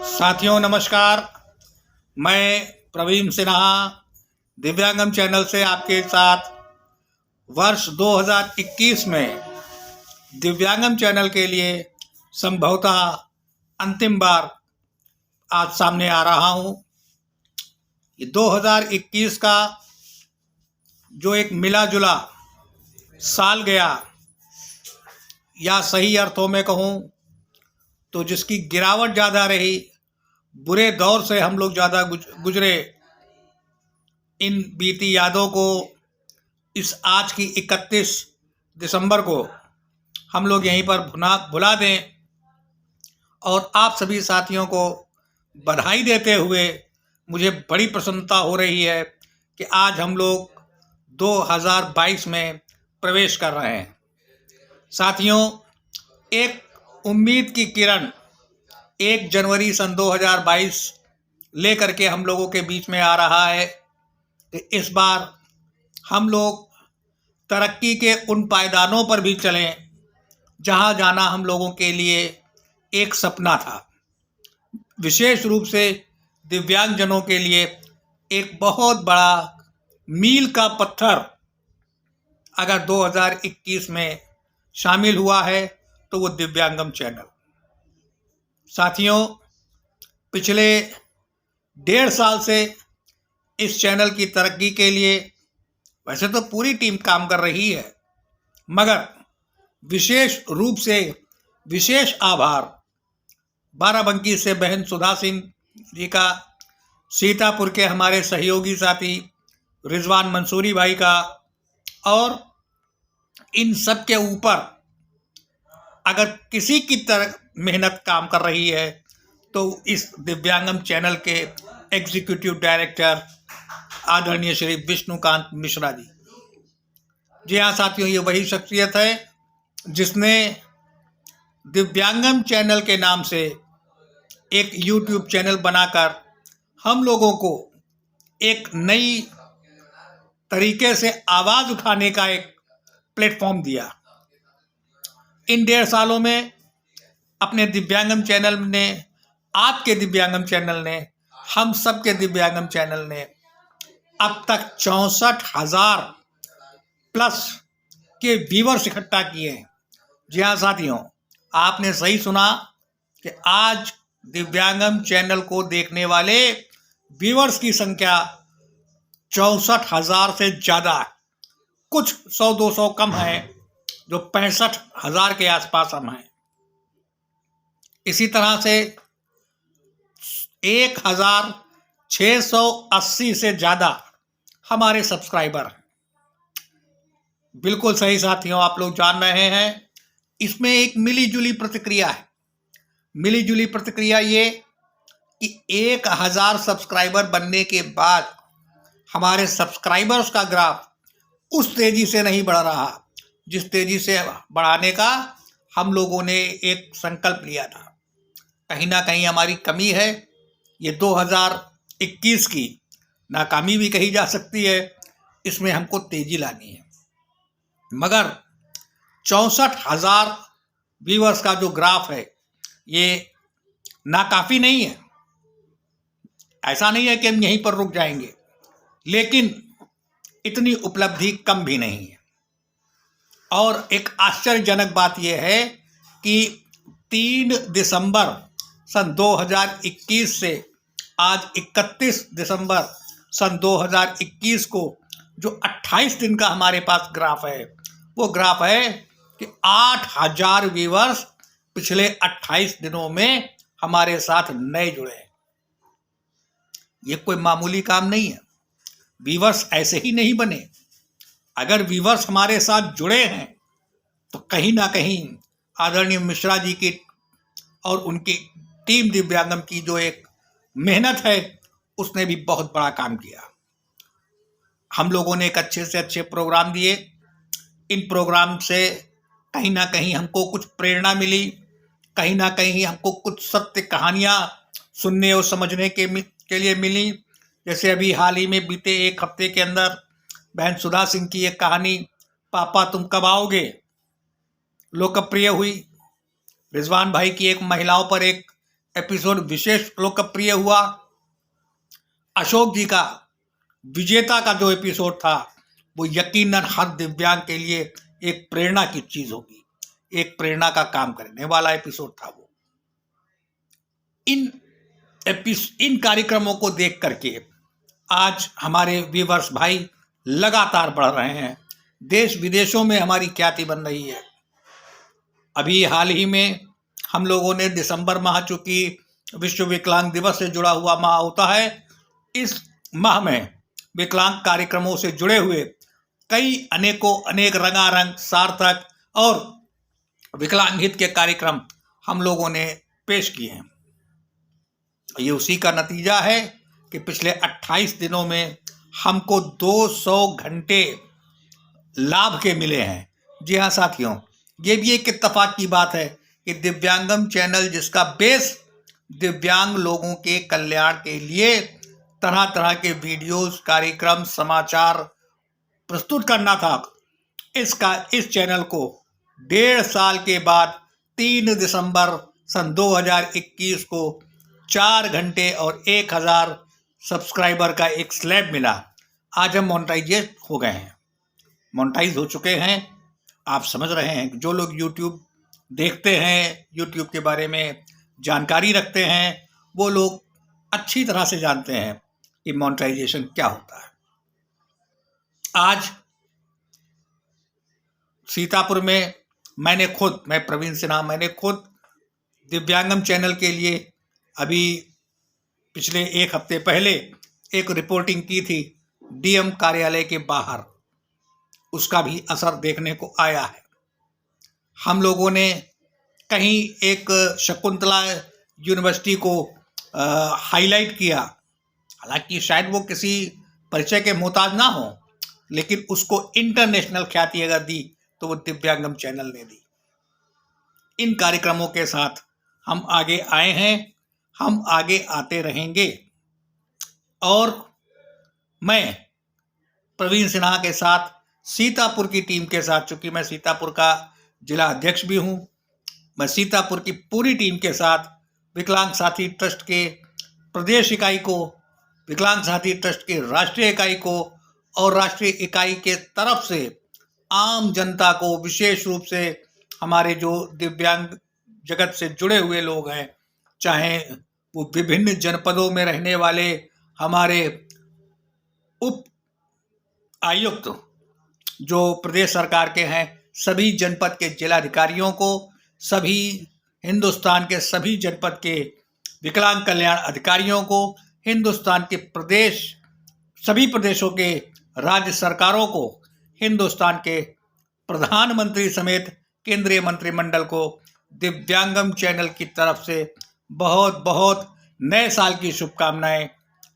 साथियों नमस्कार। मैं प्रवीण सिन्हा दिव्यांगम चैनल से आपके साथ वर्ष 2021 में दिव्यांगम चैनल के लिए संभवतः अंतिम बार आज सामने आ रहा हूं। ये 2021 का जो एक मिला जुला साल गया, या सही अर्थों में कहूं तो जिसकी गिरावट ज़्यादा रही, बुरे दौर से हम लोग ज़्यादा गुजरे, इन बीती यादों को इस आज की 31 दिसंबर को हम लोग यहीं पर भुला दें और आप सभी साथियों को बधाई देते हुए मुझे बड़ी प्रसन्नता हो रही है कि आज हम लोग 2022 में प्रवेश कर रहे हैं। साथियों, एक उम्मीद की किरण 1 जनवरी सन 2022 लेकर के हम लोगों के बीच में आ रहा है कि इस बार हम लोग तरक्की के उन पायदानों पर भी चलें जहां जाना हम लोगों के लिए एक सपना था। विशेष रूप से दिव्यांगजनों के लिए एक बहुत बड़ा मील का पत्थर अगर 2021 में शामिल हुआ है तो वो दिव्यांगम चैनल। साथियों, पिछले 1.5 साल से इस चैनल की तरक्की के लिए वैसे तो पूरी टीम काम कर रही है, मगर विशेष रूप से विशेष आभार बाराबंकी से बहन सुधा सिंह जी का, सीतापुर के हमारे सहयोगी साथी रिजवान मंसूरी भाई का, और इन सब के ऊपर अगर किसी की तरह मेहनत काम कर रही है तो इस दिव्यांगम चैनल के एग्जीक्यूटिव डायरेक्टर आदरणीय श्री विष्णुकांत मिश्रा जी। जी हाँ साथियों, ये वही शख्सियत है जिसने दिव्यांगम चैनल के नाम से एक यूट्यूब चैनल बनाकर हम लोगों को एक नई तरीके से आवाज़ उठाने का एक प्लेटफॉर्म दिया। इन 1.5 सालों में अपने दिव्यांगम चैनल ने, आपके दिव्यांगम चैनल ने, हम सब के दिव्यांगम चैनल ने अब तक 64,000 प्लस के व्यूअर्स इकट्ठा किए हैं। जी हाँ साथियों, आपने सही सुना कि आज दिव्यांगम चैनल को देखने वाले व्यूअर्स की संख्या 64,000 से ज़्यादा है। कुछ 100-200 कम है, जो 65,000 के आसपास हम हैं। इसी तरह से 1,680 से ज़्यादा हमारे सब्सक्राइबर हैं। बिल्कुल सही साथियों, आप लोग जान रहे हैं, इसमें एक मिली जुली प्रतिक्रिया है। मिली जुली प्रतिक्रिया ये कि 1,000 सब्सक्राइबर बनने के बाद हमारे सब्सक्राइबर्स का ग्राफ उस तेज़ी से नहीं बढ़ रहा जिस तेज़ी से बढ़ाने का हम लोगों ने एक संकल्प लिया था। कहीं ना कहीं हमारी कमी है। ये 2021 की नाकामी भी कही जा सकती है। इसमें हमको तेज़ी लानी है। मगर 64,000 व्यूअर्स का जो ग्राफ है ये नाकाफ़ी नहीं है। ऐसा नहीं है कि हम यहीं पर रुक जाएंगे, लेकिन इतनी उपलब्धि कम भी नहीं है। और एक आश्चर्यजनक बात यह है कि 3 दिसंबर सन 2021 से आज 31 दिसंबर सन 2021 को जो 28 दिन का हमारे पास ग्राफ है, वो ग्राफ है कि 8,000 व्यूअर्स पिछले 28 दिनों में हमारे साथ नए जुड़े हैं। ये कोई मामूली काम नहीं है। व्यूअर्स ऐसे ही नहीं बने। अगर व्यूअर्स हमारे साथ जुड़े हैं तो कहीं ना कहीं आदरणीय मिश्रा जी की और उनकी टीम दिव्यांगम की जो एक मेहनत है, उसने भी बहुत बड़ा काम किया। हम लोगों ने एक अच्छे से अच्छे प्रोग्राम दिए। इन प्रोग्राम से कहीं ना कहीं हमको कुछ प्रेरणा मिली, कहीं ना कहीं हमको कुछ सत्य कहानियाँ सुनने और समझने के लिए मिली। जैसे अभी हाल ही में बीते 1 हफ्ते के अंदर बहन सुधा सिंह की एक कहानी पापा तुम कब आओगे लोकप्रिय हुई। रिजवान भाई की एक महिलाओं पर एक एपिसोड विशेष लोकप्रिय हुआ। अशोक जी का विजेता का जो एपिसोड था वो यकीनन हर दिव्यांग के लिए एक प्रेरणा की चीज होगी, एक प्रेरणा का काम करने वाला एपिसोड था वो। इन कार्यक्रमों को देख करके आज हमारे व्यूअर्स भाई लगातार बढ़ रहे हैं, देश विदेशों में हमारी ख्याति बन रही है। अभी हाल ही में हम लोगों ने दिसंबर माह, चूंकि विश्व विकलांग दिवस से जुड़ा हुआ माह होता है, इस माह में विकलांग कार्यक्रमों से जुड़े हुए कई अनेक रंगारंग सार्थक और विकलांग हित के कार्यक्रम हम लोगों ने पेश किए हैं। ये उसी का नतीजा है कि पिछले 28 दिनों में हमको 200 घंटे लाभ के मिले हैं। जी हाँ साथियों, ये भी एक इत्तेफाक की बात है कि दिव्यांगम चैनल, जिसका बेस दिव्यांग लोगों के कल्याण के लिए तरह तरह के वीडियोस, कार्यक्रम, समाचार प्रस्तुत करना था, इस चैनल को 1.5 साल के बाद 3 दिसंबर सन 2021 को 4 घंटे और 1000 सब्सक्राइबर का एक स्लैब मिला। आज हम मोनेटाइज हो गए हैं, मोनेटाइज हो चुके हैं। आप समझ रहे हैं, जो लोग यूट्यूब देखते हैं, यूट्यूब के बारे में जानकारी रखते हैं, वो लोग अच्छी तरह से जानते हैं कि मोनेटाइजेशन क्या होता है। आज सीतापुर में मैं प्रवीण सिन्हा, मैंने खुद दिव्यांगम चैनल के लिए अभी पिछले 1 हफ्ते पहले एक रिपोर्टिंग की थी डीएम कार्यालय के बाहर। उसका भी असर देखने को आया है। हम लोगों ने कहीं एक शकुंतला यूनिवर्सिटी को हाईलाइट किया, हालांकि शायद वो किसी परिचय के मोहताज ना हो, लेकिन उसको इंटरनेशनल ख्याति अगर दी तो वो दिव्यांगम चैनल ने दी। इन कार्यक्रमों के साथ हम आगे आए हैं, हम आगे आते रहेंगे। और मैं प्रवीण सिन्हा के साथ, सीतापुर की टीम के साथ, चूंकि मैं सीतापुर का जिला अध्यक्ष भी हूं, मैं सीतापुर की पूरी टीम के साथ विकलांग साथी ट्रस्ट के प्रदेश इकाई को, विकलांग साथी ट्रस्ट के राष्ट्रीय इकाई को और राष्ट्रीय इकाई के तरफ से आम जनता को, विशेष रूप से हमारे जो दिव्यांग जगत से जुड़े हुए लोग हैं, चाहे वो विभिन्न जनपदों में रहने वाले हमारे उप आयुक्त जो प्रदेश सरकार के हैं, सभी जनपद के जिलाधिकारियों को, सभी हिंदुस्तान के सभी जनपद के विकलांग कल्याण अधिकारियों को, हिंदुस्तान के सभी प्रदेशों के राज्य सरकारों को, हिंदुस्तान के प्रधानमंत्री समेत केंद्रीय मंत्रिमंडल को दिव्यांगम चैनल की तरफ से बहुत बहुत नए साल की शुभकामनाएं।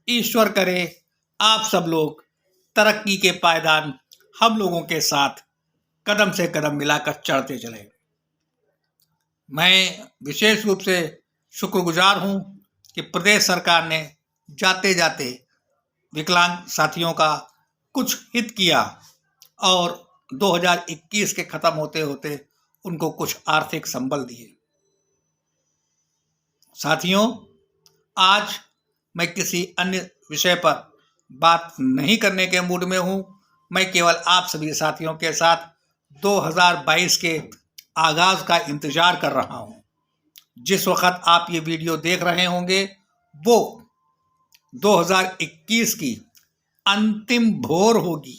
ईश्वर करे आप सब लोग तरक्की के पायदान हम लोगों के साथ कदम से कदम मिलाकर चढ़ते चले। मैं विशेष रूप से शुक्रगुजार हूं कि प्रदेश सरकार ने जाते जाते विकलांग साथियों का कुछ हित किया और 2021 के खत्म होते होते उनको कुछ आर्थिक संबल दिए। साथियों, आज मैं किसी अन्य विषय पर बात नहीं करने के मूड में हूं। मैं केवल आप सभी साथियों के साथ 2022 के आगाज का इंतजार कर रहा हूं। जिस वक्त आप ये वीडियो देख रहे होंगे वो 2021 की अंतिम भोर होगी।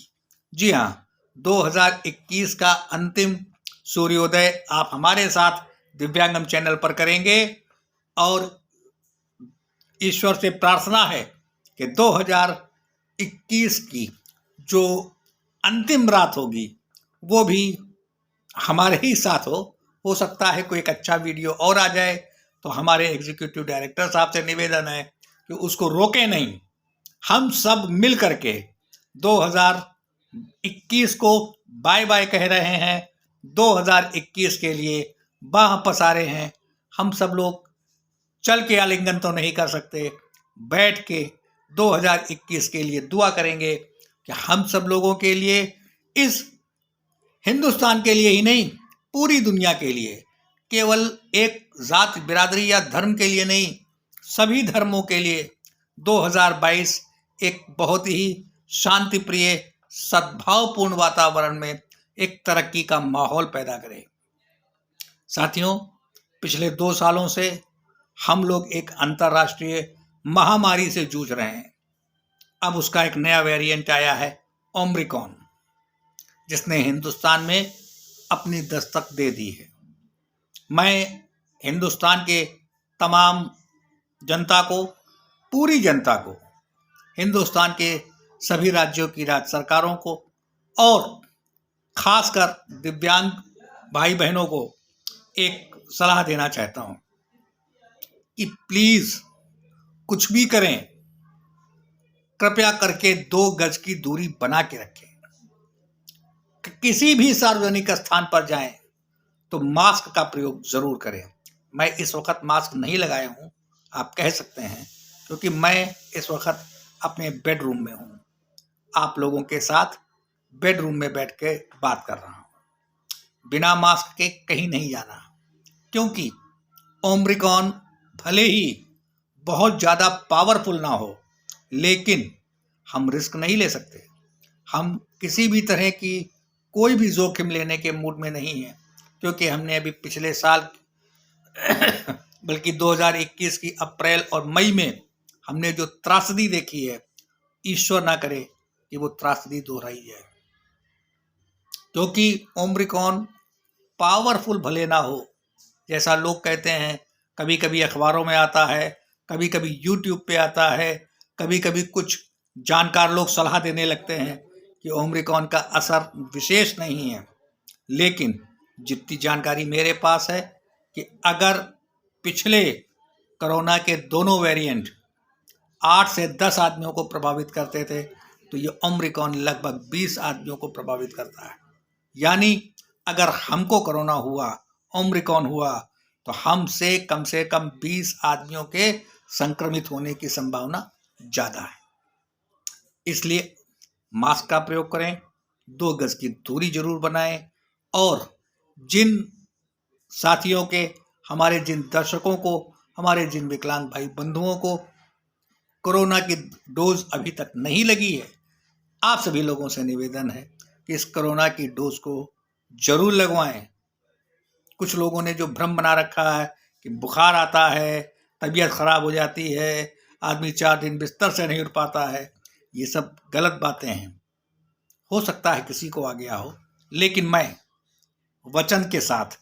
जी हाँ, 2021 का अंतिम सूर्योदय आप हमारे साथ दिव्यांगम चैनल पर करेंगे और ईश्वर से प्रार्थना है कि 2021 की जो अंतिम रात होगी वो भी हमारे ही साथ हो सकता है कोई एक अच्छा वीडियो और आ जाए, तो हमारे एग्जीक्यूटिव डायरेक्टर साहब से निवेदन है कि उसको रोके नहीं। हम सब मिल करके 2021 को बाय बाय कह रहे हैं, 2021 के लिए बाह पसारे हैं। हम सब लोग चल के आलिंगन तो नहीं कर सकते, बैठ के 2021 के लिए दुआ करेंगे कि हम सब लोगों के लिए, इस हिंदुस्तान के लिए ही नहीं, पूरी दुनिया के लिए केवल एक जात, बिरादरी या धर्म के लिए नहीं, सभी धर्मों के लिए 2022 एक बहुत ही शांति प्रिय, सद्भावपूर्ण वातावरण में एक तरक्की का माहौल पैदा करे। साथियों, पिछले 2 सालों से हम लोग एक अंतर्राष्ट्रीय महामारी से जूझ रहे हैं। अब उसका एक नया वेरिएंट आया है, ओमिक्रॉन, जिसने हिंदुस्तान में अपनी दस्तक दे दी है। मैं हिंदुस्तान के तमाम जनता को, पूरी जनता को, हिंदुस्तान के सभी राज्यों की राज्य सरकारों को और खासकर दिव्यांग भाई बहनों को एक सलाह देना चाहता हूं कि प्लीज कुछ भी करें, कृपया करके 2 गज की दूरी बना के रखें। किसी भी सार्वजनिक स्थान पर जाएं तो मास्क का प्रयोग जरूर करें। मैं इस वक्त मास्क नहीं लगाया हूं, आप कह सकते हैं, क्योंकि मैं इस वक्त अपने बेडरूम में हूं, आप लोगों के साथ बेडरूम में बैठ के बात कर रहा हूं। बिना मास्क के कहीं नहीं जाना, क्योंकि ओमिक्रॉन भले ही बहुत ज़्यादा पावरफुल ना हो, लेकिन हम रिस्क नहीं ले सकते। हम किसी भी तरह की कोई भी जोखिम लेने के मूड में नहीं हैं, क्योंकि हमने अभी पिछले साल बल्कि 2021 की अप्रैल और मई में हमने जो त्रासदी देखी है, ईश्वर ना करे कि वो त्रासदी दोहराई जाए। क्योंकि ओमिक्रॉन पावरफुल भले ना हो, जैसा लोग कहते हैं, कभी कभी अखबारों में आता है, कभी कभी यूट्यूब पे आता है, कभी कभी कुछ जानकार लोग सलाह देने लगते हैं कि ओमिक्रॉन का असर विशेष नहीं है। लेकिन जितनी जानकारी मेरे पास है कि अगर पिछले कोरोना के दोनों वेरिएंट 8 से 10 आदमियों को प्रभावित करते थे, तो ये ओमिक्रॉन लगभग 20 आदमियों को प्रभावित करता है। यानी अगर हमको कोरोना हुआ, ओमिक्रॉन हुआ, तो हमसे कम 20 आदमियों के संक्रमित होने की संभावना ज़्यादा है। इसलिए मास्क का प्रयोग करें, 2 गज की दूरी जरूर बनाएं, और जिन साथियों के, हमारे जिन दर्शकों को, हमारे जिन विकलांग भाई बंधुओं को कोरोना की डोज अभी तक नहीं लगी है, आप सभी लोगों से निवेदन है कि इस कोरोना की डोज को जरूर लगवाएं। कुछ लोगों ने जो भ्रम बना रखा है कि बुखार आता है, तबीयत खराब हो जाती है, आदमी 4 दिन बिस्तर से नहीं उठ पाता है, ये सब गलत बातें हैं। हो सकता है किसी को आ गया हो, लेकिन मैं वचन के साथ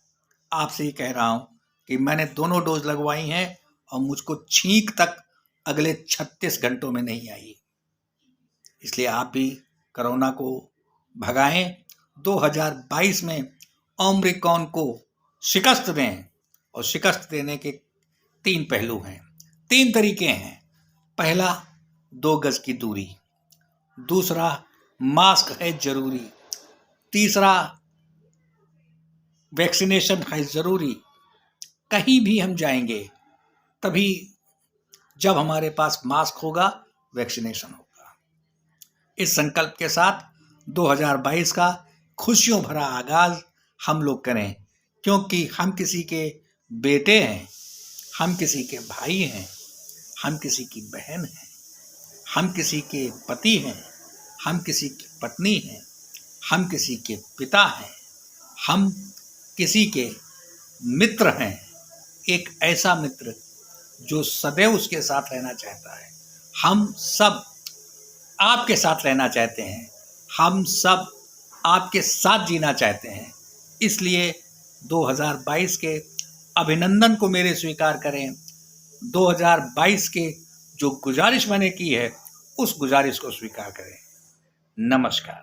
आपसे ही कह रहा हूं कि मैंने दोनों डोज लगवाई हैं और मुझको छींक तक अगले 36 घंटों में नहीं आई। इसलिए आप भी कोरोना को भगाएं। 2022 में ओमिक्रॉन को शिकस्त दें, और शिकस्त देने के 3 पहलू हैं, 3 तरीके हैं। पहला, 2 गज की दूरी। दूसरा, मास्क है जरूरी। तीसरा, वैक्सीनेशन है जरूरी। कहीं भी हम जाएंगे तभी जब हमारे पास मास्क होगा, वैक्सीनेशन होगा। इस संकल्प के साथ 2022 का खुशियों भरा आगाज हम लोग करें, क्योंकि हम किसी के बेटे हैं, हम किसी के भाई हैं, हम किसी की बहन हैं, हम किसी के पति हैं, हम किसी की पत्नी हैं, हम किसी के पिता हैं, हम किसी के मित्र हैं। एक ऐसा मित्र जो सदैव उसके साथ रहना चाहता है। हम सब आपके साथ रहना चाहते हैं, हम सब आपके साथ जीना चाहते हैं। इसलिए 2022 के अभिनंदन को मेरे स्वीकार करें। 2022 के जो गुजारिश मैंने की है, उस गुजारिश को स्वीकार करें। नमस्कार।